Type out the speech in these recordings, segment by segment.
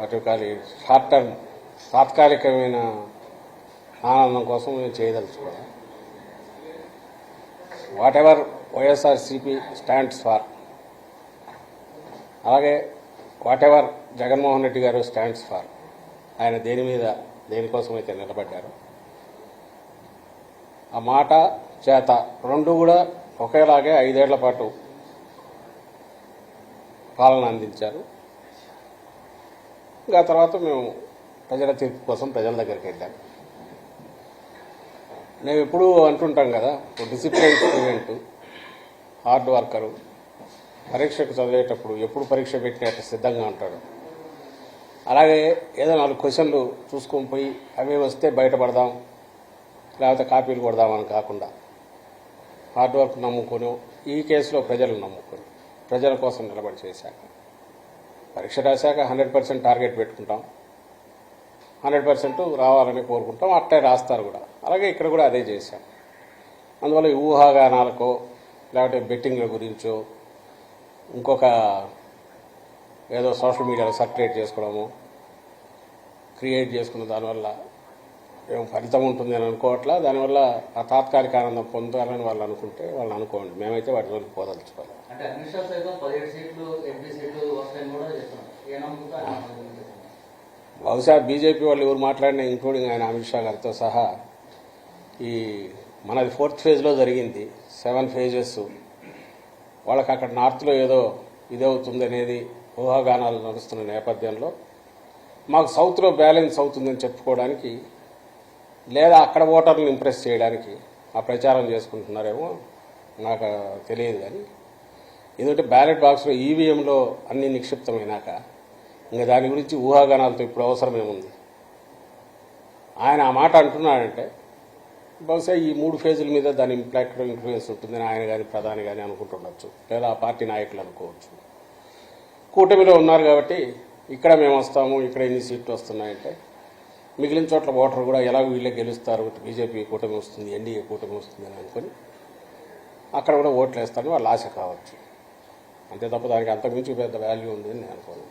వాటి short term తాత్కాలికమైన ఆనందం కోసం మేము చేయదలుచుకోవాలి. Whatever YSRCP stands for, అలాగే వాట్ ఎవర్ జగన్మోహన్ రెడ్డి గారు స్టాండ్స్ ఫార్, ఆయన దేనికోసం అయితే నిలబడ్డారు ఆ మాట చేత రెండు కూడా ఒకేలాగే 5 ఏళ్ల పాటు పాలన అందించారు. ఇంకా తర్వాత మేము ప్రజల తీర్పు కోసం ప్రజల దగ్గరికి వెళ్ళాం. మేము ఎప్పుడూ అంటుంటాం కదా, డిసిప్లిన్ స్టూడెంట్, హార్డ్ వర్కరు, పరీక్షకు చదివేటప్పుడు ఎప్పుడు పరీక్ష పెట్టినట్టు సిద్ధంగా ఉంటాడు. అలాగే ఏదో 4 క్వశ్చన్లు చూసుకొని పోయి అవి వస్తే బయటపడదాం లేకపోతే కాపీలు కొడదామని కాకుండా హార్డ్ వర్క్ నమ్ముకొని, ఈ కేసులో ప్రజలు నమ్ముకొని ప్రజల కోసం నిలబడి చేశాక పరీక్ష రాశాక 100% టార్గెట్ పెట్టుకుంటాం, 100% రావాలని కోరుకుంటాం, అట్లే రాస్తారు కూడా. అలాగే ఇక్కడ కూడా అదే చేశాం. అందువల్ల ఈ ఊహాగానాలకో లేకపోతే బెట్టింగ్ల గురించో ఇంకొక ఏదో సోషల్ మీడియాలో సర్క్యులేట్ చేసుకోవడము క్రియేట్ చేసుకున్న దానివల్ల ఏం ఫలితం ఉంటుంది అని అనుకోవట్లా. దానివల్ల ఆ తాత్కాలిక ఆనందం పొందాలని వాళ్ళు అనుకుంటే వాళ్ళు అనుకోండి, మేమైతే వాటి వరకు పోదలుచుకోవాలి. బహుశా బీజేపీ వాళ్ళు ఎవరు మాట్లాడినా, ఇంక్లూడింగ్ ఆయన అమిత్ షా గారితో సహా, ఈ మనది 4th ఫేజ్లో జరిగింది, 7 phases. వాళ్ళకి అక్కడ నార్త్లో ఏదో ఇదవుతుంది అనేది ఊహాగానాలు నడుస్తున్న నేపథ్యంలో మాకు సౌత్లో బ్యాలెన్స్ అవుతుందని చెప్పుకోవడానికి లేదా అక్కడ ఓటర్లను ఇంప్రెస్ చేయడానికి ఆ ప్రచారం చేసుకుంటున్నారేమో నాకు తెలియదు. కానీ ఎందుకంటే బ్యాలెట్ బాక్స్లో ఈవీఎంలో అన్ని నిక్షిప్తమైనాక ఇంకా దాని గురించి ఊహాగానాలతో ఇప్పుడు అవసరమేముంది. ఆయన ఆ మాట అంటున్నాడంటే బహుశా ఈ 3 ఫేజుల మీద దాని ఇన్ఫ్లుయెన్స్ ఉంటుందని ఆయన కానీ ప్రధాని కానీ అనుకుంటుండొచ్చు, లేదా ఆ పార్టీ నాయకులు అనుకోవచ్చు. కూటమిలో ఉన్నారు కాబట్టి ఇక్కడ మేము వస్తాము, ఇక్కడ ఎన్ని సీట్లు వస్తున్నాయంటే మిగిలిన చోట్ల ఓటర్ కూడా ఎలాగో వీళ్ళే గెలుస్తారు, బీజేపీ కూటమి వస్తుంది, ఎన్డీఏ కూటమి వస్తుంది అని అనుకుని అక్కడ కూడా ఓట్లు వేస్తారని వాళ్ళ ఆశ కావచ్చు. అంతే తప్ప దానికి అంతకుమించి పెద్ద వాల్యూ ఉంది అని నేను అనుకోను.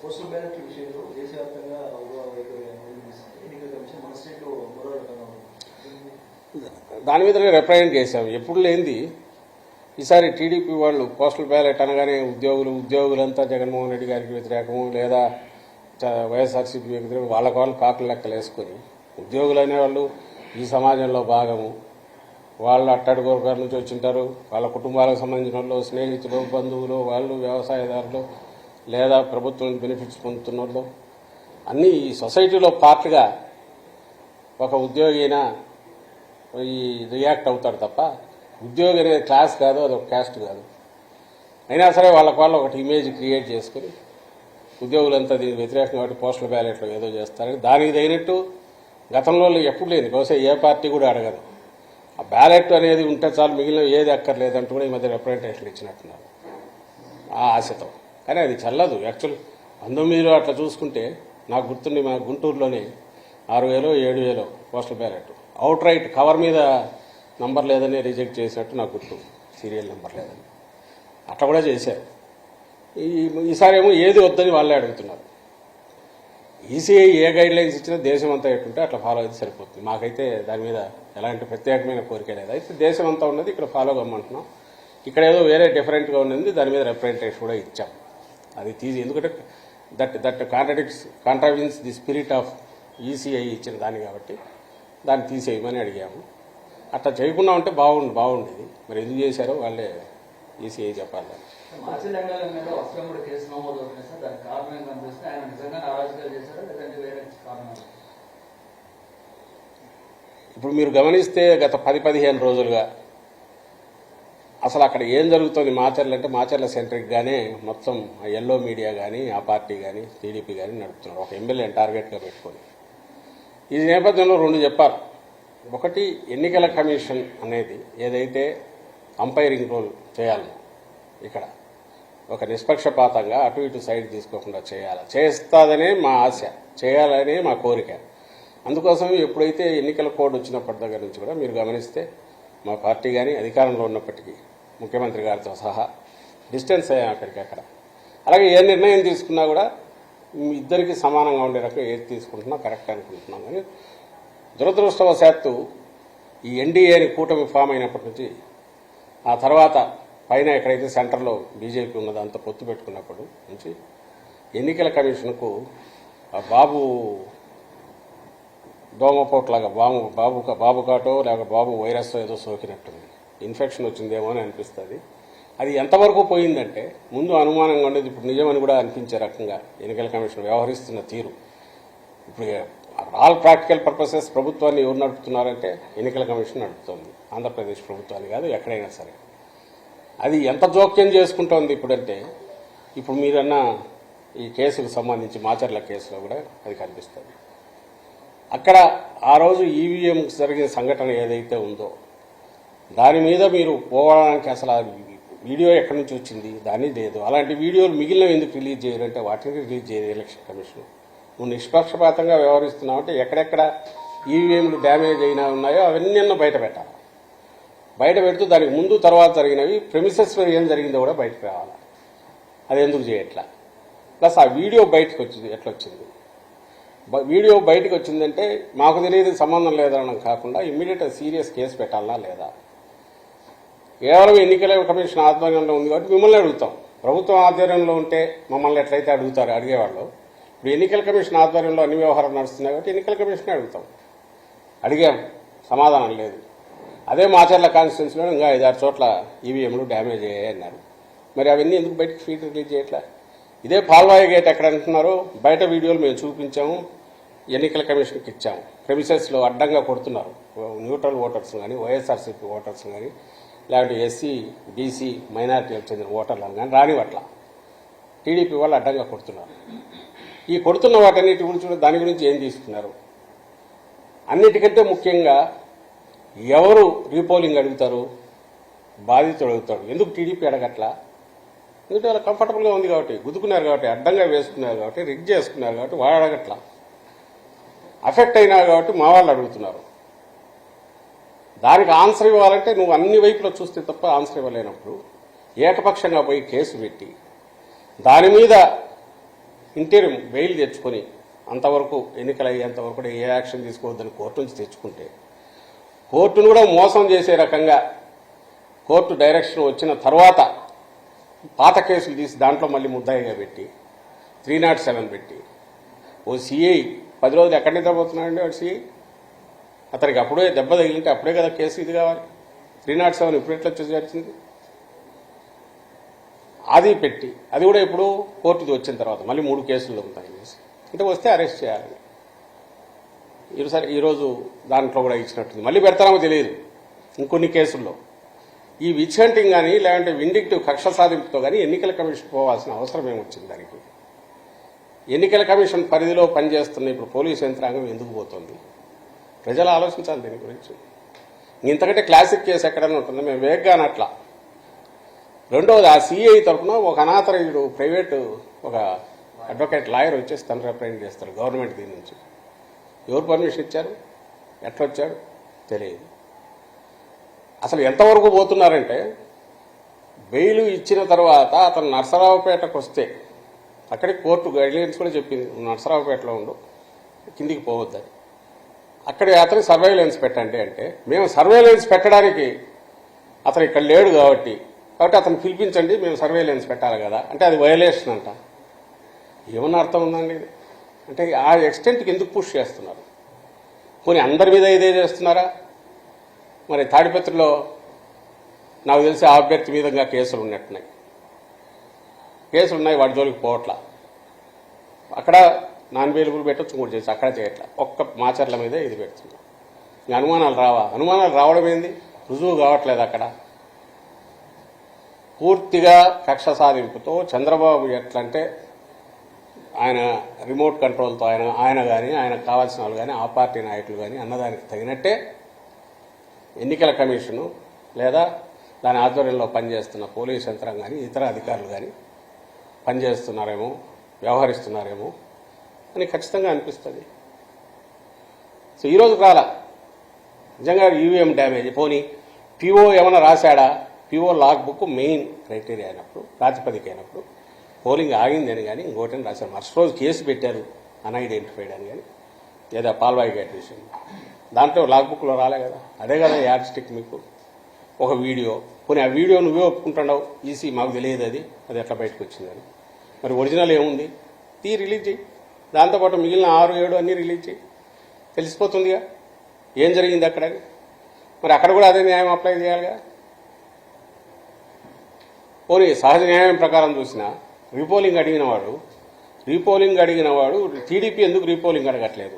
దాని మీదనే రిప్రజెంట్ చేశాం. ఎప్పుడు లేనిది ఈసారి టీడీపీ వాళ్ళు పోస్టల్ బ్యాలెట్ అనగానే ఉద్యోగులంతా జగన్మోహన్ రెడ్డి గారికి వ్యతిరేకము, లేదా వైఎస్ఆర్సీపీ వ్యతిరేకం, వాళ్ళ కాకులు లెక్కలు వేసుకొని ఉద్యోగులు అనేవాళ్ళు ఈ సమాజంలో భాగము, వాళ్ళు అట్టడి వర్గాల నుంచి వచ్చింటారు, వాళ్ళ కుటుంబాలకు సంబంధించిన వాళ్ళు, స్నేహితులు, బంధువులు, వాళ్ళు వ్యవసాయదారులు, లేదా ప్రభుత్వం బెనిఫిట్స్ పొందుతున్న వాళ్ళు, అన్నీ ఈ సొసైటీలో పార్ట్గా ఒక ఉద్యోగి అయినా ఈ రియాక్ట్ అవుతాడు తప్ప ఉద్యోగి అనేది క్లాస్ కాదు, అది ఒక క్యాస్ట్ కాదు. అయినా సరే వాళ్ళకు ఒకటి ఇమేజ్ క్రియేట్ చేసుకుని ఉద్యోగులంతా దీనికి వ్యతిరేకంగా కాబట్టి పోస్టల్ బ్యాలెట్లో ఏదో చేస్తారని దానికి తగినట్టు గతంలో ఎప్పుడు లేదు, బహుశా ఏ పార్టీ కూడా అడగదు. ఆ బ్యాలెట్ అనేది ఉంటే చాలు, మిగిలిన ఏది అక్కర్లేదంటూ కూడా ఈ మధ్య రిప్రజెంటేషన్లు ఇచ్చినట్టున్నారు ఆ ఆశతో. కానీ అది చల్లదు. యాక్చువల్ 19లో అట్లా చూసుకుంటే నాకు గుర్తుండి మా గుంటూరులోనే 6,000 7,000 postal ballot out right cover మీద నంబర్ లేదని రిజెక్ట్ చేసినట్టు నాకు గుర్తు, సీరియల్ నెంబర్ లేదని. అట్లా కూడా చేశారు. ఈసారి ఏమో ఏది వద్దని వాళ్ళే అడుగుతున్నారు. ఈసీఐ ఏ గైడ్ లైన్స్ ఇచ్చినా దేశం అంతా ఎట్టుంటే అట్లా ఫాలో అయితే సరిపోతుంది. మాకైతే దాని మీద ఎలాంటి ప్రత్యేకమైన కోరిక లేదు. అయితే దేశం అంతా ఉన్నది ఇక్కడ ఫాలో కమ్మంటున్నాం. ఇక్కడ ఏదో వేరే డిఫరెంట్గా ఉన్నది, దాని మీద రిప్రజెంటేషన్ కూడా ఇచ్చాం. అది తీసి, ఎందుకంటే that కాంట్రావిన్స్ the spirit of ECI ఇచ్చిన దాన్ని కాబట్టి దాన్ని తీసేయమని అడిగాము. అట్లా చేయకుండా ఉంటే బాగుండేది. మరి ఎందుకు చేశారో వాళ్ళే ఈసీఐ చెప్పాలి. ఇప్పుడు మీరు గమనిస్తే గత 10-15 రోజులుగా అసలు అక్కడ ఏం జరుగుతుంది మాచర్ల అంటే మాచర్ల సెంట్రిక్గానే మొత్తం ఎల్లో మీడియా కానీ ఆ పార్టీ కానీ టీడీపీ కానీ నడుపుతున్నారు, ఒక ఎమ్మెల్యేని టార్గెట్గా పెట్టుకొని. ఈ నేపథ్యంలో 2 చెప్పాలి. ఒకటి, ఎన్నికల కమిషన్ అనేది ఏదైతే అంపైరింగ్ రోల్ చేయాలి, ఇక్కడ ఒక నిష్పక్షపాతంగా అటు ఇటు సైడ్ తీసుకోకుండా చేస్తుందనే మా ఆశ, చేయాలనే మా కోరిక. అందుకోసం ఎప్పుడైతే ఎన్నికల కోడ్ వచ్చినప్పటి దగ్గర నుంచి కూడా మీరు గమనిస్తే మా పార్టీ కానీ అధికారంలో ఉన్నప్పటికీ ముఖ్యమంత్రి గారితో సహా డిస్టెన్స్ అయ్యాం అక్కడికక్కడ. అలాగే ఏ నిర్ణయం తీసుకున్నా కూడా మీ ఇద్దరికి సమానంగా ఉండే రకం ఏది తీసుకుంటున్నా కరెక్ట్ అనుకుంటున్నాం. కానీ దురదృష్టవశాత్తు ఈ ఎన్డీఏని కూటమి ఫామ్ అయినప్పటి నుంచి ఆ తర్వాత పైన ఎక్కడైతే సెంటర్లో బీజేపీ ఉన్నదో అంత పొత్తు పెట్టుకున్నప్పుడు నుంచి ఎన్నికల కమిషన్కు ఆ బాబు దోమపోట్లాగా బాబు కాటో లేక బాబు వైరస్ ఏదో సోకినట్టుంది, ఇన్ఫెక్షన్ వచ్చిందేమో అని అనిపిస్తుంది. అది ఎంతవరకు పోయిందంటే ముందు అనుమానంగా ఉండేది, ఇప్పుడు నిజమని కూడా అనిపించే రకంగా ఎన్నికల కమిషన్ వ్యవహరిస్తున్న తీరు. ఇప్పుడు ఆల్ ప్రాక్టికల్ పర్పసెస్ ప్రభుత్వాన్ని ఎవరు నడుపుతున్నారంటే ఎన్నికల కమిషన్ నడుపుతోంది, ఆంధ్రప్రదేశ్ ప్రభుత్వాన్ని కాదు, ఎక్కడైనా సరే. అది ఎంత జోక్యం చేసుకుంటోంది ఇప్పుడంటే, ఇప్పుడు మీరన్న ఈ కేసుకు సంబంధించి మాచర్ల కేసులో కూడా అది కనిపిస్తుంది. అక్కడ ఆ రోజు ఈవీఎంకి జరిగిన సంఘటన ఏదైతే ఉందో దాని మీద మీరు పోవడానికి అసలు వీడియో ఎక్కడి నుంచి వచ్చింది దాన్ని లేదు. అలాంటి వీడియోలు మిగిలినవి ఎందుకు రిలీజ్ చేయాలంటే వాటిని రిలీజ్ చేయదు ఎలక్షన్ కమిషన్. నువ్వు నిష్పక్షపాతంగా వ్యవహరిస్తున్నావు అంటే ఎక్కడెక్కడ ఈవీఎంలు డ్యామేజ్ అయినా ఉన్నాయో అవన్నీ బయట పెట్టాలి. బయట పెడుతూ దానికి ముందు తర్వాత జరిగినవి ప్రెమిసెస్లో ఏం జరిగిందో కూడా బయటకు రావాలి. అది ఎందుకు చేయట్లా? ప్లస్ ఆ వీడియో బయటకు వచ్చింది ఎట్లా వచ్చింది? వీడియో బయటకు వచ్చిందంటే మాకు తెలియదు, సంబంధం లేదనడం కాకుండా ఇమ్మీడియట్ సీరియస్ కేసు పెట్టాలా లేదా? కేవలం ఎన్నికల కమిషన్ ఆధ్వర్యంలో ఉంది కాబట్టి మిమ్మల్ని అడుగుతాం. ప్రభుత్వం ఆధ్వర్యంలో ఉంటే మమ్మల్ని ఎట్లయితే అడిగేవాళ్ళు, ఇప్పుడు ఎన్నికల కమిషన్ ఆధ్వర్యంలో అన్ని వ్యవహారాలు నడుస్తున్నాయి కాబట్టి ఎన్నికల కమిషన్ అడుగుతాం. అడిగాం, సమాధానం లేదు. అదే మాచర్ల కాన్స్టిట్యున్సీలో ఇంకా 5-6 చోట్ల ఈవీఎంలు డ్యామేజ్ అయ్యాయి అన్నారు. మరి అవన్నీ ఎందుకు బయటకు ఫీడ్ రిలీజ్ చేయట్లా? ఇదే పాల్వాయి గేట్ ఎక్కడ అంటున్నారు, బయట వీడియోలు మేము చూపించాము, ఎన్నికల కమిషన్కి ఇచ్చాము, ప్రెమిసెస్లో అడ్డంగా కొడుతున్నారు. న్యూట్రల్ ఓటర్స్ కానీ, వైఎస్ఆర్సీపీ ఓటర్స్ కానీ, లేకపోతే ఎస్సీ బీసీ మైనారిటీలకు చెందిన ఓటర్లను కానీ రానివట్ల టీడీపీ వాళ్ళు అడ్డంగా కొడుతున్నారు. ఈ కొడుతున్న వాటన్నిటి గురించి దాని గురించి ఏం తీసుకున్నారు? అన్నిటికంటే ముఖ్యంగా ఎవరు రీపోలింగ్ అడుగుతారు? బాధితుడు అడుగుతాడు. ఎందుకు టీడీపీ అడగట్లా? ఎందుకంటే వాళ్ళు కంఫర్టబుల్గా ఉంది కాబట్టి, గుద్దుకున్నారు కాబట్టి, అడ్డంగా వేసుకున్నారు కాబట్టి, రిగ్ చేసుకున్నారు కాబట్టి వాడు అడగట్లా. అఫెక్ట్ అయినారు కాబట్టి మా వాళ్ళు అడుగుతున్నారు. దానికి ఆన్సర్ ఇవ్వాలంటే నువ్వు అన్ని వైపులో చూస్తే తప్ప ఆన్సర్ ఇవ్వలేనప్పుడు ఏకపక్షంగా పోయి కేసు పెట్టి దాని మీద ఇంటీరియం బెయిల్ తెచ్చుకొని అంతవరకు ఎన్నికలు అయ్యేంతవరకు కూడా ఏ యాక్షన్ తీసుకోవద్దని కోర్టు నుంచి తెచ్చుకుంటే, కోర్టును కూడా మోసం చేసే రకంగా కోర్టు డైరెక్షన్ వచ్చిన తర్వాత పాత కేసులు తీసి దాంట్లో మళ్ళీ ముద్దాయిగా పెట్టి 307 పెట్టి ఓ సిఐ 10 రోజులు ఎక్కడి నిద్రపోతున్నాడండి వాడు సిఐ? అతనికి అప్పుడే దెబ్బ తగిలింటే అప్పుడే కదా కేసు ఇది కావాలి. 307 ఇప్పుడు ఎట్లా వచ్చింది? అది పెట్టి అది కూడా ఇప్పుడు కోర్టుది వచ్చిన తర్వాత మళ్ళీ 3 కేసులు ఉంటాయి అంటే వస్తే అరెస్ట్ చేయాలి. ఈరోజు దాంట్లో కూడా ఇచ్చినట్టుంది. మళ్ళీ పెడతామో తెలియదు ఇంకొన్ని కేసుల్లో. ఈ విచ్ హంటింగ్ కానీ లేదంటే విండిక్టివ్ కక్ష సాధింపుతో కానీ ఎన్నికల కమిషన్ పోవాల్సిన అవసరం ఏమొచ్చింది? దానికి ఎన్నికల కమిషన్ పరిధిలో పనిచేస్తున్న ఇప్పుడు పోలీసు యంత్రాంగం ఎందుకు పోతుంది? ప్రజలు ఆలోచించాలి దీని గురించి. ఇంతకంటే క్లాసిక్ కేసు ఎక్కడైనా ఉంటుంది, మేము వేగ్గానే అట్లా. రెండవది, ఆ సిఐ తరఫున ఒక అనాథరయుడు ప్రైవేటు ఒక అడ్వకేట్ లాయర్ వచ్చేసి తను రిప్రజెంట్ చేస్తారు గవర్నమెంట్ దీని నుంచి. ఎవరు పర్మిషన్ ఇచ్చారు? ఎట్లా వచ్చాడు తెలియదు. అసలు ఎంతవరకు పోతున్నారంటే బెయిల్ ఇచ్చిన తర్వాత అతను నర్సరావుపేటకు వస్తే అక్కడికి కోర్టు గైడ్లైన్స్ కూడా చెప్పింది, నర్సరావుపేటలో ఉండు, కిందికి పోవద్దని. అక్కడ అతనికి సర్వేలెన్స్ పెట్టండి అంటే మేము సర్వేలెన్స్ పెట్టడానికి అతను ఇక్కడ లేడు కాబట్టి అతను పిలిపించండి, మేము సర్వేలెన్స్ పెట్టాలి కదా అంటే అది వయలేషన్ అంట. ఏమన్నా అర్థం ఉందండి ఇది? అంటే ఆ ఎక్స్టెంట్కి ఎందుకు పుష్ చేస్తున్నారు? పోనీ అందరి మీద ఇదే చేస్తున్నారా? మరి తాడిపత్రిలో నాకు తెలిసి ఆ అభ్యర్థి మీద ఇంకా కేసులు ఉన్నట్టున్నాయి. వాడి జోలికి పోవట్లా. అక్కడ నాన్ అవైలబుల్ పెట్టచ్చు కూడా చేసి అక్కడ చేయట్లా. ఒక్క మాచర్ల మీదే ఇది పెడుతుంది. ఇంకా అనుమానాలు రావా? అనుమానాలు రావడం ఏంది? రుజువు కావట్లేదు. అక్కడ పూర్తిగా కక్ష సాధింపుతో చంద్రబాబు ఎట్లంటే ఆయన రిమోట్ కంట్రోల్తో ఆయన కానీ ఆయనకు కావాల్సిన వాళ్ళు కానీ ఆ పార్టీ నాయకులు కానీ అన్నదానికి తగినట్టే ఎన్నికల కమిషను లేదా దాని ఆధ్వర్యంలో పనిచేస్తున్న పోలీసు యంత్రాంగం కానీ ఇతర అధికారులు కానీ పనిచేస్తున్నారేమో, వ్యవహరిస్తున్నారేమో అని ఖచ్చితంగా అనిపిస్తుంది. సో ఈరోజు రాలా నిజంగా ఈవీఎం డ్యామేజ్. పోనీ పిఓ ఏమైనా రాశాడా? PO log book main criteria అయినప్పుడు, ప్రాతిపదిక అయినప్పుడు పోలింగ్ ఆగిందని కానీ ఇంకోటని రాశారు. మరుసటి రోజు కేసు పెట్టారు అన్ఐడెంటిఫైడ్ అని కానీ లేదా పాల్వాయి గేట్ విషయం. దాంట్లో లాగ్ బుక్లో రాలే కదా, అదే కదా యాడ్ స్టిక్ మీకు. ఒక వీడియో, పోనీ ఆ వీడియో నువ్వే ఒప్పుకుంటున్నావు, ఈసీ మాకు తెలియదు అది ఎట్లా బయటకు వచ్చిందని. మరి ఒరిజినల్ ఏముంది, రిలీజ్ చేయి. దాంతోపాటు మిగిలిన 6, 7 అన్నీ రిలీజ్ చేయి, తెలిసిపోతుందిగా ఏం జరిగింది అక్కడ. మరి అక్కడ కూడా అదే న్యాయం అప్లై చేయాలిగా. పోనీ సహజ న్యాయం ప్రకారం చూసినా రీపోలింగ్ అడిగిన వాడు టీడీపీ ఎందుకు రీపోలింగ్ అడగట్లేదు?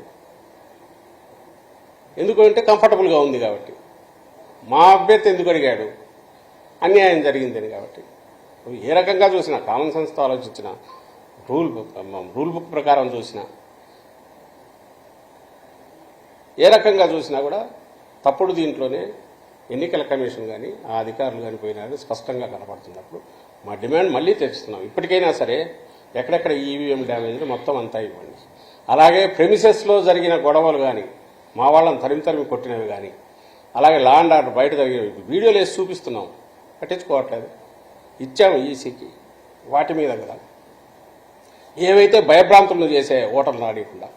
ఎందుకంటే కంఫర్టబుల్గా ఉంది కాబట్టి. మా అభ్యర్థి ఎందుకు అడిగాడు? అన్యాయం జరిగిందని కాబట్టి. ఏ రకంగా చూసినా, కామన్ సెన్స్తో ఆలోచించిన, రూల్ బుక్ ప్రకారం చూసినా, ఏ రకంగా చూసినా కూడా తప్పుడు దీంట్లోనే ఎన్నికల కమిషన్ కానీ ఆ అధికారులు కానీ పోయినారని స్పష్టంగా కనపడుతున్నప్పుడు మా డిమాండ్ మళ్ళీ తెచ్చుతున్నాం. ఇప్పటికైనా సరే ఎక్కడెక్కడ ఈవీఎం డ్యామేజ్ మొత్తం అంతా ఇవ్వండి. అలాగే ప్రెమిసెస్లో జరిగిన గొడవలు కానీ, మా వాళ్ళని తరిమి కొట్టినవి కానీ, అలాగే లా అండ్ ఆర్డర్ బయట జరిగినవి వీడియోలు వేసి చూపిస్తున్నాం, పట్టించుకోవట్లేదు. ఇచ్చాము ఈసీకి వాటి మీద కదా. ఏవైతే భయభ్రాంతులను చేసే ఓటర్లను ఆడకుండా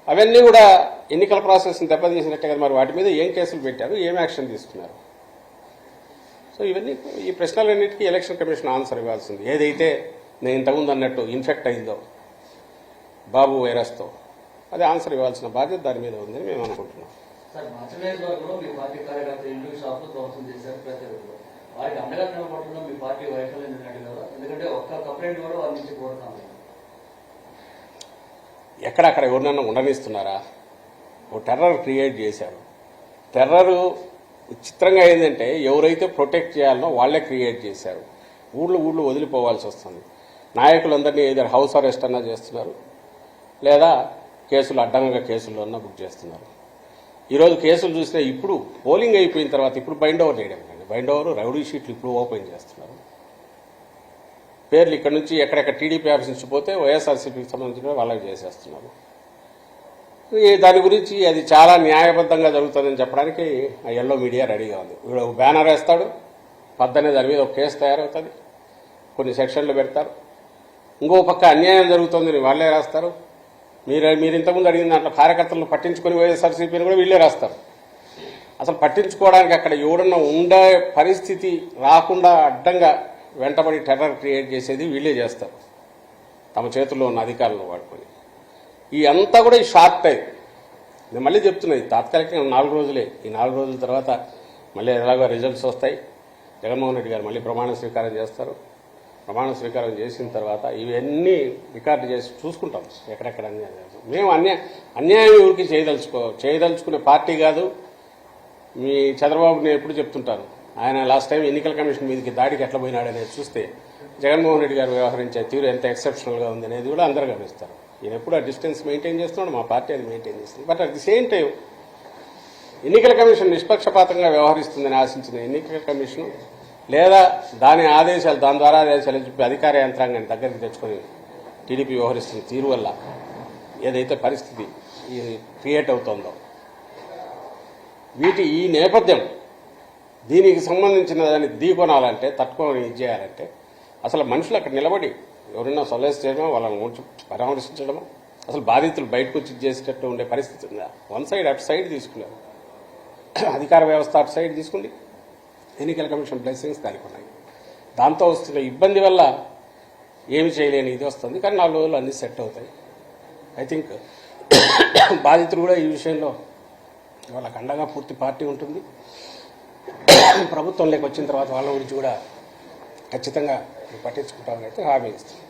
అవన్నీ కూడా ఎన్నికల ప్రాసెస్ని దెబ్బతీసినట్టే కదా. మరి వాటి మీద ఏం కేసులు పెట్టారు, ఏం యాక్షన్ తీసుకున్నారు? సో ఇవన్నీ, ఈ ప్రశ్నలన్నింటికీ ఎలక్షన్ కమిషన్ ఆన్సర్ ఇవ్వాల్సింది. ఏదైతే నేను ఇంతకుముందు అన్నట్టు ఇన్ఫెక్ట్ అయిందో బాబు వైరస్తో, అది ఆన్సర్ ఇవ్వాల్సిన బాధ్యత దాని మీద ఉందని మేము అనుకుంటున్నాం. ఎక్కడక్కడ ఎవరినన్నా ఉండనిస్తున్నారా? ఓ టెర్రర్ క్రియేట్ చేశారు. టెర్రర్ చిత్రంగా ఏంటంటే ఎవరైతే ప్రొటెక్ట్ చేయాలనో వాళ్లే క్రియేట్ చేశారు. ఊళ్ళు వదిలిపోవాల్సి వస్తుంది. నాయకులందరినీ ఏదైనా హౌస్ అరెస్ట్ అన్నా చేస్తున్నారు, లేదా కేసులు అడ్డంగా కేసుల్లో అన్నా బుక్ చేస్తున్నారు. ఈరోజు కేసులు చూసినా ఇప్పుడు పోలింగ్ అయిపోయిన తర్వాత ఇప్పుడు బైండ్ ఓవర్ చేయడం కానీ, బైండ్ ఓవర్ రౌడీ షీట్లు ఇప్పుడు ఓపెన్ చేస్తున్నారు. పేర్లు ఇక్కడ నుంచి ఎక్కడెక్కడ టీడీపీ ఆఫీస్ నుంచి పోతే వైఎస్ఆర్సీపీకి సంబంధించిన వాళ్ళకి చేసేస్తున్నారు. దాని గురించి అది చాలా న్యాయబద్ధంగా జరుగుతుందని చెప్పడానికి ఆ ఎల్లో మీడియా రెడీగా ఉంది. వీడు బ్యానర్ వేస్తాడు, పద్దనే దాని మీద ఒక కేసు తయారవుతుంది, కొన్ని సెక్షన్లు పెడతారు. ఇంకో పక్క అన్యాయం జరుగుతుందని వాళ్ళే రాస్తారు. మీరు ఇంతకుముందు అడిగిన దాంట్లో కార్యకర్తలను పట్టించుకొని వైఎస్ఆర్సీపీని కూడా వీళ్ళే రాస్తారు. అసలు పట్టించుకోవడానికి అక్కడ ఎవడన్నా ఉండే పరిస్థితి రాకుండా అడ్డంగా వెంటబడి టెర్రర్ క్రియేట్ చేసేది వీళ్ళే చేస్తారు, తమ చేతుల్లో ఉన్న అధికారులను వాడుకొని. ఈ అంతా కూడా ఈ షార్ట్ టైం. నేను మళ్ళీ చెప్తున్నది, తాత్కాలికంగా 4 రోజులే. ఈ 4 రోజుల తర్వాత మళ్ళీ ఎలాగో రిజల్ట్స్ వస్తాయి. జగన్మోహన్ రెడ్డి గారు మళ్ళీ ప్రమాణ స్వీకారం చేస్తారు. ప్రమాణ స్వీకారం చేసిన తర్వాత ఇవన్నీ రికార్డు చేసి చూసుకుంటాం ఎక్కడెక్కడ అన్యాయం. మేము అన్యాయం ఎవరికి చేయదలుచుకునే పార్టీ కాదు. మీ చంద్రబాబు నేను ఎప్పుడు చెప్తుంటాను, ఆయన లాస్ట్ టైం ఎన్నికల కమిషన్ మీదకి దాడికి ఎట్లా పోయినాడనేది చూస్తే జగన్మోహన్ రెడ్డి గారు వ్యవహరించే తీరు ఎంత ఎక్సెప్షనల్గా ఉంది అనేది కూడా అందరూ గమనిస్తారు. ఈయన ఎప్పుడు ఆ డిస్టెన్స్ మెయింటైన్ చేస్తున్నాడు, మా పార్టీ అది మెయింటైన్ చేస్తుంది. But at the same time ఎన్నికల కమిషన్ నిష్పక్షపాతంగా వ్యవహరిస్తుందని ఆశించిన ఎన్నికల కమిషన్ లేదా దాని ద్వారా ఆదేశాలు చెప్పి అధికార యంత్రాంగాన్ని దగ్గరికి తెచ్చుకొని టీడీపీ వ్యవహరిస్తున్న తీరు వల్ల ఏదైతే పరిస్థితి క్రియేట్ అవుతుందో, ఈ నేపథ్యం దీనికి సంబంధించిన దాన్ని ఢీకొనాలంటే, తట్టుకొని చేయాలంటే అసలు మనుషులు అక్కడ నిలబడి ఎవరైనా సొలైజ్ చేయడమో, వాళ్ళని పరామర్శించడమో, అసలు బాధితులు బయటకు వచ్చి చేసేటట్టు ఉండే పరిస్థితి ఉందా? వన్ సైడ్ అటు సైడ్ తీసుకున్నారు. అధికార వ్యవస్థ అటు సైడ్ తీసుకుంది, ఎన్నికల కమిషన్ బ్లెస్సింగ్స్ దానికి ఉన్నాయి. దాంతో వస్తున్న ఇబ్బంది వల్ల ఏమి చేయలేని ఇది వస్తుంది. కానీ 4 రోజులు అన్నీ సెట్ అవుతాయి. ఐ థింక్ బాధితులు కూడా ఈ విషయంలో వాళ్ళకు అండగా పూర్తి పార్టీ ఉంటుంది. ప్రభుత్వంలోకి వచ్చిన తర్వాత వాళ్ళ గురించి కూడా ఖచ్చితంగా పట్టించుకుంటామని అయితే హామీ ఇస్తుంది.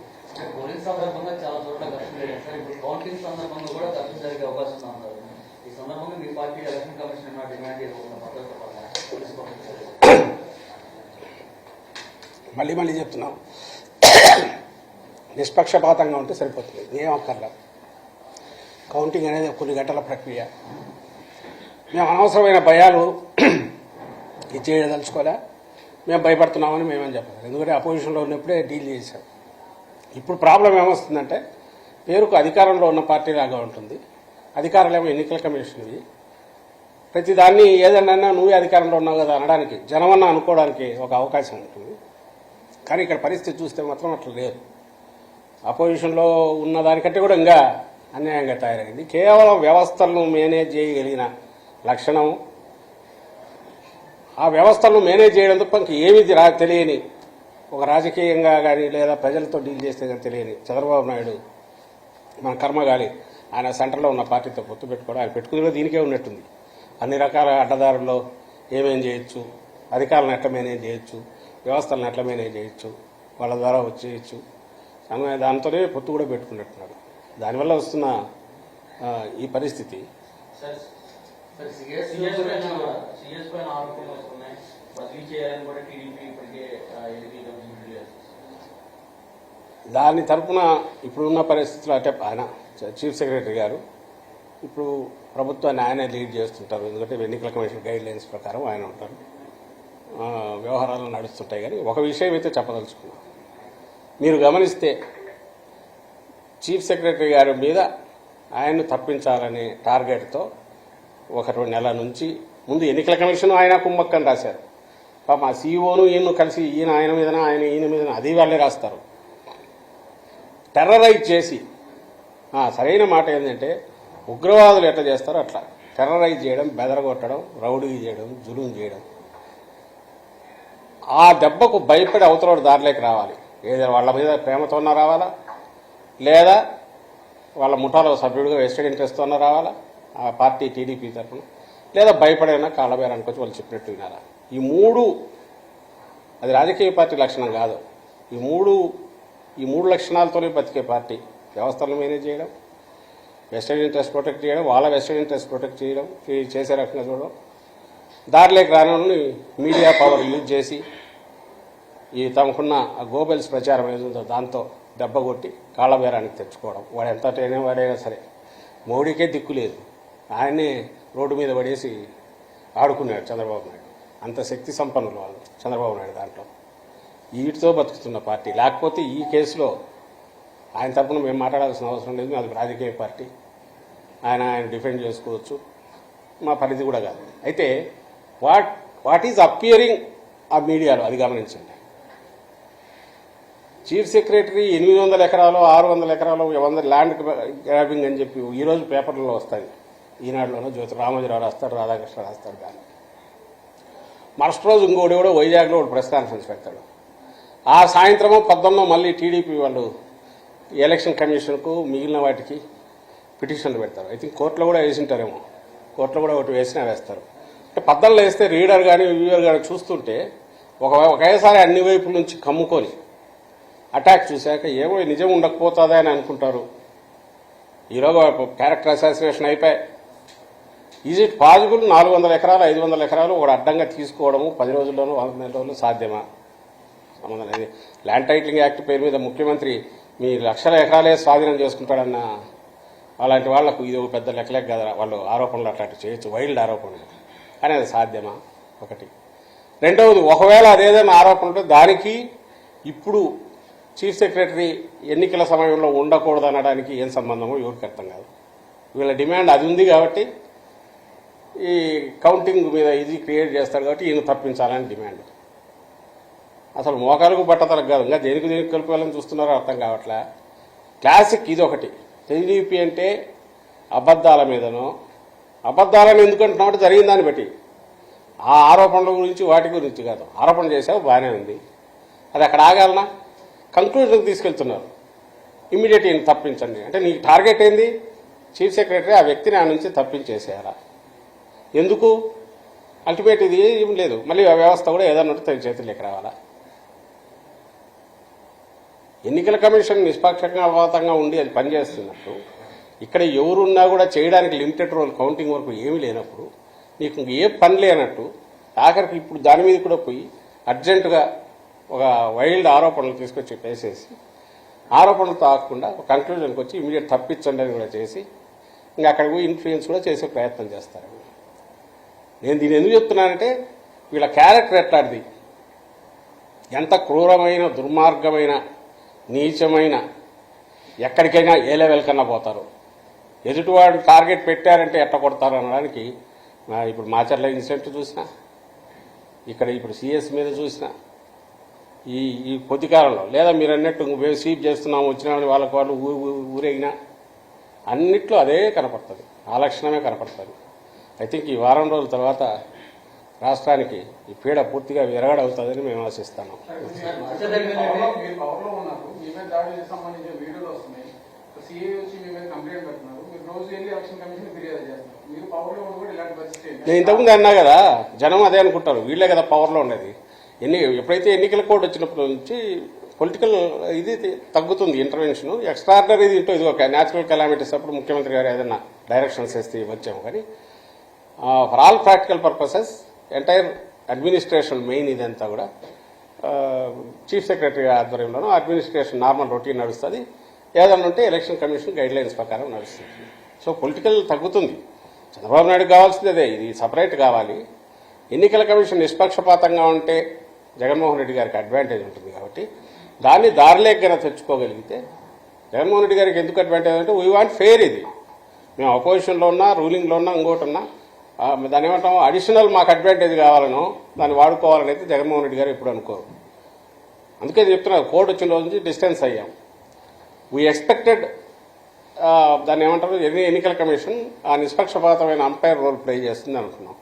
మళ్ళీ చెప్తున్నాం, నిష్పక్షపాతంగా ఉంటే సరిపోతుంది, ఏం అక్కర్లా. కౌంటింగ్ అనేది కొన్ని గంటల ప్రక్రియ. మేము అనవసరమైన భయాలు ఇచ్చేయదలుచుకోలే. మేము భయపడుతున్నామని మేమని చెప్పాలి. ఎందుకంటే అపోజిషన్లో ఉన్నప్పుడే డీల్ చేశాం. ఇప్పుడు ప్రాబ్లం ఏమొస్తుందంటే, పేరుకు అధికారంలో ఉన్న పార్టీ లాగా ఉంటుంది, అధికారులేమో ఎన్నికల కమిషన్వి. ప్రతిదాన్ని ఏదన్నా నువ్వే అధికారంలో ఉన్నావు కదా అనడానికి, జనమన్నా అనుకోవడానికి ఒక అవకాశం ఉంటుంది. కానీ ఇక్కడ పరిస్థితి చూస్తే మాత్రం అట్లా లేదు. అపోజిషన్లో ఉన్న దానికంటే కూడా ఇంకా అన్యాయంగా తయారైంది. కేవలం వ్యవస్థలను మేనేజ్ చేయగలిగిన లక్షణం, ఆ వ్యవస్థలను మేనేజ్ చేయడం తప్ప ఏమీ తెలియని ఒక రాజకీయంగా కానీ లేదా ప్రజలతో డీల్ చేస్తే కానీ తెలియని చంద్రబాబు నాయుడు మన కర్మగాలి ఆయన సెంటర్లో ఉన్న పార్టీతో పొత్తు పెట్టుకోవడం, ఆయన పెట్టుకుని కూడా దీనికే ఉన్నట్టుంది. అన్ని రకాల అడ్డదారుల్లో ఏమేం చేయొచ్చు, అధికారులను ఎట్లా మేనేజ్ చేయొచ్చు, వ్యవస్థలను ఎట్లా మేనేజ్ చేయొచ్చు, వాళ్ళ ద్వారా వచ్చేయచ్చు అనే దాంతోనే పొత్తు కూడా పెట్టుకున్నట్టున్నాడు. దానివల్ల వస్తున్న ఈ పరిస్థితి దాని తరఫున ఇప్పుడున్న పరిస్థితులు అంటే ఆయన చీఫ్ సెక్రటరీ గారు ఇప్పుడు ప్రభుత్వాన్ని ఆయనే లీడ్ చేస్తుంటారు. ఎందుకంటే ఎన్నికల కమిషన్ గైడ్ లైన్స్ ప్రకారం ఆయన ఉంటారు, వ్యవహారాలు నడుస్తుంటాయి. కానీ ఒక విషయం అయితే చెప్పదలుచుకున్నాం, మీరు గమనిస్తే చీఫ్ సెక్రటరీ గారి మీద ఆయన్ను తప్పించాలనే టార్గెట్తో 1-2 నెలల నుంచి ముందు ఎన్నికల కమిషన్ ఆయన కుమ్మక్కని రాశారు. మా సీఈఓను ఈయన కలిసి ఆయన మీదన ఈయన మీదన అది వాళ్ళే రాస్తారు. టెర్రరైజ్ చేసి సరైన మాట ఏంటంటే ఉగ్రవాదులు ఎట్లా చేస్తారో అట్లా టెర్రరైజ్ చేయడం, బెదరగొట్టడం, రౌడీ చేయడం, జులుం చేయడం. ఆ దెబ్బకు భయపడి అవతల దారిలోకి రావాలి. ఏదైనా వాళ్ళ మీద ప్రేమతోన్నా రావాలా, లేదా వాళ్ళ ముఠాలో సభ్యుడిగా వెస్టెడ్ ఇంట్రెస్ట్తో రావాలా ఆ పార్టీ టీడీపీ తరఫున, లేదా భయపడైనా కాళ్ళబేరానికి వచ్చి వాళ్ళు చెప్పినట్టు వినాలా. ఈ మూడు అది రాజకీయ పార్టీ లక్షణం కాదు. ఈ మూడు లక్షణాలతోనే బతికే పార్టీ వ్యవస్థలను మేనేజ్ చేయడం, వెస్టెడ్ ఇంట్రెస్ట్ ప్రొటెక్ట్ చేయడం, వాళ్ళ వెస్టెడ్ ఇంట్రెస్ట్ ప్రొటెక్ట్ చేయడం, చేసే రకంగా చూడడం, దారిలోకి రాని మీడియా పవర్ యూజ్ చేసి ఈ తమకున్న గోబెల్స్ ప్రచారం ఏదో దాంతో దెబ్బ కొట్టి కాళ్ళబేరానికి తెచ్చుకోవడం. వాడు ఎంత వాడైనా సరే మోడీకే దిక్కు లేదు, ఆయన్నే రోడ్డు మీద పడేసి ఆడుకున్నాడు చంద్రబాబు నాయుడు. అంత శక్తి సంపన్నులు వాళ్ళు చంద్రబాబు నాయుడు దాంట్లో. వీటితో బతుకుతున్న పార్టీ. లేకపోతే ఈ కేసులో ఆయన తరఫున మేము మాట్లాడాల్సిన అవసరం లేదు, అది రాజకీయ పార్టీ, ఆయన డిఫెండ్ చేసుకోవచ్చు, మా పరిధి కూడా కాదు. అయితే వాట్ ఈజ్ అపియరింగ్ ఆ మీడియాలో అది గమనించండి. చీఫ్ సెక్రటరీ 800 ఎకరాలు 600 ఎకరాలు 100 ల్యాండ్ గ్రాబింగ్ అని చెప్పి ఈరోజు పేపర్లలో వస్తాయి. ఈనాడులోనూ జ్యోతి రామోజీరావు రాస్తాడు, రాధాకృష్ణ రాస్తాడు. దాన్ని మరుసటి రోజు ఇంకోటి కూడా వైజాగ్లో ఒకటి ప్రెస్ కాన్ఫరెన్స్ పెడతాడు. ఆ సాయంత్రమో 18 మళ్ళీ టీడీపీ వాళ్ళు ఎలక్షన్ కమిషన్కు మిగిలిన వాటికి పిటిషన్లు పెడతారు. ఐ థింక్ కోర్టులో కూడా వేసింటారేమో, కోర్టులో కూడా ఒకటి వేసినా వేస్తారు. అంటే 18 వేస్తే రీడర్ కానీ వ్యూవర్ కానీ చూస్తుంటే ఒకేసారి అన్ని వైపుల నుంచి కమ్ముకొని అటాక్ చూశాక ఏమో నిజం ఉండకపోతుందా అని అనుకుంటారు. ఈరోజు క్యారెక్టర్ అసాసినేషన్ అయిపోయి ఈజ్ ఇట్ పాసిబుల్ 400 ఎకరాలు 500 ఎకరాలు ఒక అడ్డంగా తీసుకోవడము 10 రోజుల్లోనూ 100 రోజుల్లో సాధ్యమా? సంబంధం లేదు. ల్యాండ్ టైటిలింగ్ యాక్ట్ పేరు మీద ముఖ్యమంత్రి మీ లక్షల ఎకరాలే స్వాధీనం చేసుకుంటాడన్న అలాంటి వాళ్లకు ఇది ఒక పెద్ద లెక్కలేక కదా, వాళ్ళు ఆరోపణలు అట్లాంటివి చేయొచ్చు, వైల్డ్ ఆరోపణలు. కానీ అది సాధ్యమా? ఒకటి. రెండవది, ఒకవేళ అదేదైనా ఆరోపణలు దానికి ఇప్పుడు చీఫ్ సెక్రటరీ ఎన్నికల సమయంలో ఉండకూడదు అనడానికి ఏం సంబంధమో ఎవరికి అర్థం కాదు. వీళ్ళ డిమాండ్ అది ఉంది కాబట్టి ఈ కౌంటింగ్ మీద ఇది క్రియేట్ చేస్తాడు కాబట్టి ఈయన తప్పించాలని డిమాండ్. అసలు మోకాలకు బట్టతలకు కాదు, ఇంకా దేనికి కలుపుకోవాలని చూస్తున్నారో అర్థం కావట్లే. క్లాసిక్ ఇది ఒకటి. టీడీపీ అంటే అబద్ధాల మీదనో, అబద్ధాలను ఎందుకంటున్నామంటే జరిగిన దాన్ని బట్టి, ఆ ఆరోపణల గురించి వాటి గురించి కాదు. ఆరోపణ చేసావు బాగానే ఉంది, అది అక్కడ ఆగాలనా? కంక్లూజన్కి తీసుకెళ్తున్నారు. ఇమ్మీడియట్ ఈయన తప్పించండి అంటే నీకు టార్గెట్ ఏంది? చీఫ్ సెక్రటరీ ఆ వ్యక్తిని ఆ నుంచి తప్పించేసేయాలా? ఎందుకు? అల్టిమేట్ ఇది ఏం లేదు, మళ్ళీ ఆ వ్యవస్థ కూడా ఏదన్నా తన చేతుల్లోకి రావాలా? ఎన్నికల కమిషన్ నిష్పక్షపాతంగా ఉండి అది పనిచేస్తున్నప్పుడు, ఇక్కడ ఎవరున్నా కూడా చేయడానికి లిమిటెడ్ రోల్ కౌంటింగ్ వరకు ఏమీ లేనప్పుడు, నీకు ఏ పని లేనట్టు ఆఖరికి ఇప్పుడు దాని మీద కూడా పోయి అర్జెంటుగా ఒక వైల్డ్ ఆరోపణలు తీసుకొచ్చి వేసేసి ఆరోపణలు తాకుండా ఒక కంక్లూజన్కి వచ్చి ఇమీడియట్ తప్పించండి అని కూడా చేసి ఇంకా అక్కడికి పోయి ఇన్ఫ్లుయెన్స్ కూడా చేసే ప్రయత్నం చేస్తారు. నేను దీన్ని ఎందుకు చెప్తున్నానంటే వీళ్ళ క్యారెక్టర్ ఎట్లాంటిది, ఎంత క్రూరమైన దుర్మార్గమైన నీచమైన ఎక్కడికైనా ఏ లెవెల్ కన్నా పోతారు. ఎదుటివాడు టార్గెట్ పెట్టారంటే ఎట్ట కొడతారు అనడానికి ఇప్పుడు మాచర్ల ఇన్సిడెంట్ చూసినా, ఇక్కడ ఇప్పుడు సిఎస్ మీద చూసినా, ఈ ఈ కొద్ది కాలంలో, లేదా మీరు అన్నట్టు మేము స్వీప్ చేస్తున్నాము వచ్చిన వాళ్ళకి వాళ్ళు ఊరేగినా అన్నిట్లో అదే కనపడుతుంది, ఆ లక్షణమే కనపడుతుంది. ఐ థింక్ ఈ వారం రోజుల తర్వాత రాష్ట్రానికి ఈ పీడ పూర్తిగా విరగడవుతుందని మేము ఆశిస్తున్నాం. నేను ఇంతకుముందు అన్నా కదా, జనం అదే అనుకుంటారు, వీళ్ళే కదా పవర్లో ఉండేది. ఎప్పుడైతే ఎన్నికల కోడ్ వచ్చినప్పటి నుంచి పొలిటికల్ ఇది తగ్గుతుంది, ఇంటర్వెన్షన్. ఎక్స్ట్రాడినరీ దీంట్లో ఇది ఒక న్యాచురల్ కెలామిటీస్ అప్పుడు ముఖ్యమంత్రి గారు ఏదైనా డైరెక్షన్స్ ఇస్తే వచ్చాము. కానీ for all practical purposes entire administration main ఇదంతా కూడా చీఫ్ సెక్రటరీ ఆధ్వర్యంలోనూ అడ్మినిస్ట్రేషన్ నార్మల్ రొటీన్ నడుస్తుంది. ఏదన్నా ఉంటే ఎలక్షన్ కమిషన్ గైడ్ లైన్స్ ప్రకారం నడుస్తుంది. సో పొలిటికల్ తగ్గుతుంది. చంద్రబాబు నాయుడు కావాల్సింది అదే, ఇది సపరేట్ కావాలి. ఎన్నికల కమిషన్ నిష్పక్షపాతంగా ఉంటే జగన్మోహన్ రెడ్డి గారికి అడ్వాంటేజ్ ఉంటుంది. కాబట్టి దాన్ని దారిలేకైనా తెచ్చుకోగలిగితే జగన్మోహన్ రెడ్డి గారికి ఎందుకు అడ్వాంటేజ్ అంటే వీ వాంట్ ఫెయిర్. ఇది మేము అపోజిషన్లో ఉన్నా, రూలింగ్లో ఉన్నా, ఇంకోటి ఉన్నా దాని ఏమంటాం అడిషనల్ మాకు అడ్వాంటేజ్ కావాలనో దాన్ని వాడుకోవాలని అయితే జగన్మోహన్ రెడ్డి గారు ఎప్పుడు అనుకోరు. అందుకే చెప్తున్నారు, కోర్టు వచ్చిన రోజు నుంచి డిస్టెన్స్ అయ్యాం. వీ ఎక్స్పెక్టెడ్ దాన్ని ఏమంటారు ఎన్నికల కమిషన్ ఆ నిష్పక్షపాతమైన అంపైర్ రోల్ ప్లే చేస్తుంది అనుకున్నాం.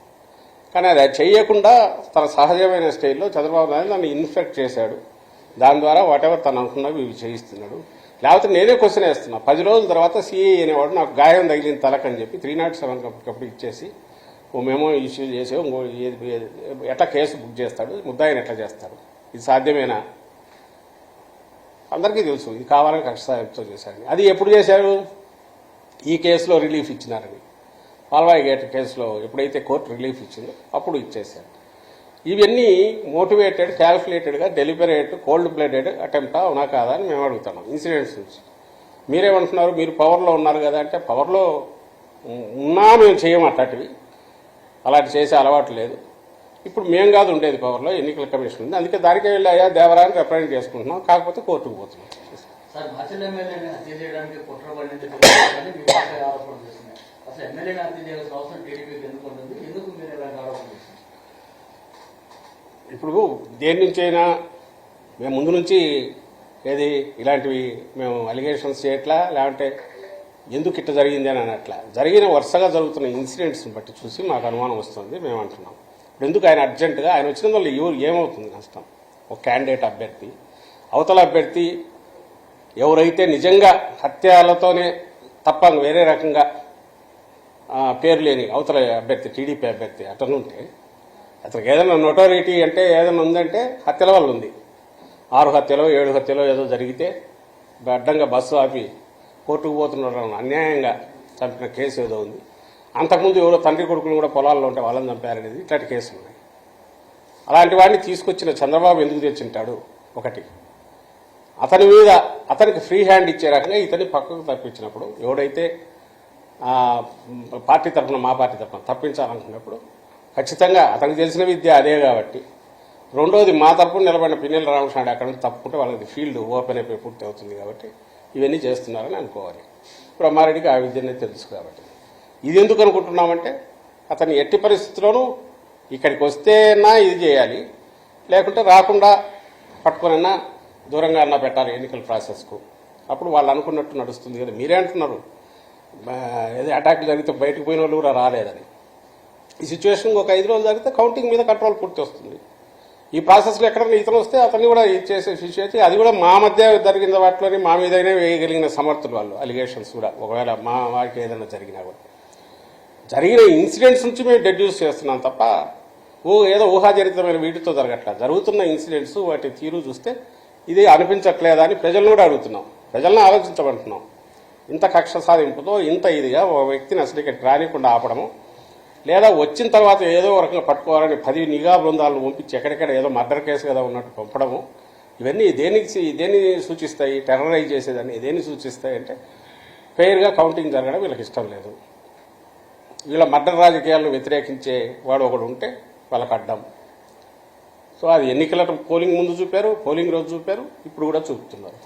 కానీ అది చేయకుండా తన సహజమైన స్టైల్లో చంద్రబాబు నాయుడు దాన్ని ఇన్ఫెక్ట్ చేశాడు. దాని ద్వారా వాటెవర్ తను అనుకున్నవి ఇవి చేయిస్తున్నాడు. లేకపోతే నేనే క్వశ్చన్ వేస్తున్నా, 10 రోజుల తర్వాత సిఐ అనేవాడు నాకు గాయం తగిలిన తలకని చెప్పి 307 అప్పటికప్పుడు ఇచ్చేసి ఓ మేమో ఇష్యూ చేసే ఇంకో ఎట్లా కేసు బుక్ చేస్తాడు, ముద్దాయిని ఎట్లా చేస్తాడు, ఇది సాధ్యమేనా? అందరికీ తెలుసు ఇది కావాలని కక్ష సాయంతో చేశారని. అది ఎప్పుడు చేశారు? ఈ కేసులో రిలీఫ్ ఇచ్చినారని. పాల్వాయి గేట్ కేసులో ఎప్పుడైతే కోర్టు రిలీఫ్ ఇచ్చిందో అప్పుడు ఇచ్చేశారు. ఇవన్నీ మోటివేటెడ్, క్యాల్కులేటెడ్గా, డెలిబరేట్, కోల్డ్ బ్లడెడ్ అటెంప్టా అవునా కాదా అని మేము అడుగుతున్నాం. ఇన్సిడెంట్స్ నుంచి మీరేమంటున్నారు? మీరు పవర్లో ఉన్నారు కదా అంటే, పవర్లో ఉన్నా మేము చేయము అట్లాంటివి, అలాంటి చేసే అలవాటు లేదు. ఇప్పుడు మేము కాదు ఉండేది పవర్లో, ఎన్నికల కమిషన్ ఉంది. అందుకే దానికే వెళ్ళి అయ్యా దేవరాన్ని రిప్రజెంట్ చేసుకుంటున్నాం, కాకపోతే కోర్టుకు పోతున్నాం. ఇప్పుడు దేని నుంచి అయినా మేము ముందు నుంచి ఏది ఇలాంటివి మేము అలిగేషన్స్ చేయట్లా, లేదంటే ఎందుకు ఇట్లా జరిగింది అని అనట్లా. జరిగిన వరుసగా జరుగుతున్న ఇన్సిడెంట్స్ని బట్టి చూసి మాకు అనుమానం వస్తుంది, మేము అంటున్నాం. ఇప్పుడు ఎందుకు ఆయన అర్జెంటుగా ఆయన వచ్చిన వాళ్ళు ఏమవుతుంది నష్టం? ఒక క్యాండిడేట్ అభ్యర్థి, అవతల అభ్యర్థి ఎవరైతే నిజంగా హత్యలతోనే తప్ప వేరే రకంగా పేరు లేని అవతల అభ్యర్థి, టీడీపీ అభ్యర్థి అతనుంటే అతనికి ఏదైనా నోటోరిటీ అంటే ఏదైనా ఉందంటే హత్యల వల్ల ఉంది. 6 హత్యలో 7 హత్యలో ఏదో జరిగితే అడ్డంగా బస్సు ఆపి కోర్టుకు పోతున్నారు అన్యాయంగా చంపిన కేసు ఏదో ఉంది. అంతకుముందు ఎవరో తండ్రి కొడుకులు కూడా పొలాల్లో ఉంటే వాళ్ళని చంపారనేది ఇట్లాంటి కేసులు ఉన్నాయి. అలాంటి వాడిని తీసుకొచ్చిన చంద్రబాబు ఎందుకు తెచ్చింటాడు? ఒకటి, అతని మీద అతనికి ఫ్రీ హ్యాండ్ ఇచ్చే రకంగా ఇతన్ని పక్కకు తప్పించినప్పుడు, ఎవడైతే పార్టీ తరఫున మా పార్టీ తరఫున తప్పించాలనుకున్నప్పుడు ఖచ్చితంగా అతనికి తెలిసిన విద్య అదే కాబట్టి. రెండోది, మా తరఫున నిలబడిన పిన్నెల రామకృష్ణ అక్కడ నుంచి తప్పుకుంటే వాళ్ళకి ఫీల్డ్ ఓపెన్ అయిపోయి పూర్తి అవుతుంది కాబట్టి ఇవన్నీ చేస్తున్నారని అనుకోవాలి. ఇప్పుడు అమ్మారెడ్డికి ఆ విద్యనే తెలుసు కాబట్టి. ఇది ఎందుకు అనుకుంటున్నామంటే, అతన్ని ఎట్టి పరిస్థితుల్లోనూ ఇక్కడికి వస్తేనా ఇది చేయాలి, లేకుంటే రాకుండా పట్టుకునన్నా దూరంగా అన్నా పెట్టాలి ఎన్నికల ప్రాసెస్కు. అప్పుడు వాళ్ళు అనుకున్నట్టు నడుస్తుంది కదా. మీరే అంటున్నారు ఏదో అటాక్ జరిగితే బయటకు పోయిన వాళ్ళు కూడా రాలేదని. ఈ సిచ్యువేషన్ ఒక 5 రోజులు జరిగితే కౌంటింగ్ మీద కంట్రోల్ పూర్తి వస్తుంది. ఈ ప్రాసెస్లో ఎక్కడైనా ఇతను వస్తే అతన్ని కూడా చేసే సిచ్యువేషన్, అది కూడా మా మధ్య జరిగిన వాటిలోని మా మీదనే వేయగలిగిన సమర్థులు వాళ్ళు. అలిగేషన్స్ కూడా ఒకవేళ మా వారికి ఏదైనా జరిగినా కూడా జరిగిన ఇన్సిడెంట్స్ నుంచి మేము డెడ్యూస్ చేస్తున్నాం తప్ప ఏదో ఊహాజనితమైన వీటితో జరగట్లా. జరుగుతున్న ఇన్సిడెంట్స్ వాటి తీరు చూస్తే ఇది అనిపించట్లేదా అని ప్రజలను కూడా అడుగుతున్నాం, ప్రజలను ఆలోచించమంటున్నాం. ఇంత కక్ష సాధింపుతో ఇంత ఇదిగా ఒక వ్యక్తిని అసలు ఇక్కడ రానికుండా ఆపడము, లేదా వచ్చిన తర్వాత ఏదో రకంగా పట్టుకోవాలని 10 నిఘా బృందాలను పంపించి ఎక్కడెక్కడ ఏదో మర్డర్ కేసు కదా ఉన్నట్టు పంపడము, ఇవన్నీ దేన్ని సూచిస్తాయి? టెర్రరైజ్ చేసేదాన్ని దేన్ని సూచిస్తాయి అంటే, ఫెయిర్గా కౌంటింగ్ జరగడం వీళ్ళకి ఇష్టం లేదు. వీళ్ళ మర్డర్ రాజకీయాలను వ్యతిరేకించే వాడు ఒకడు ఉంటే వాళ్ళకి అడ్డం. సో అది ఎన్నికల పోలింగ్ ముందు చూపారు, పోలింగ్ రోజు చూపారు, ఇప్పుడు కూడా చూపుతున్నారు.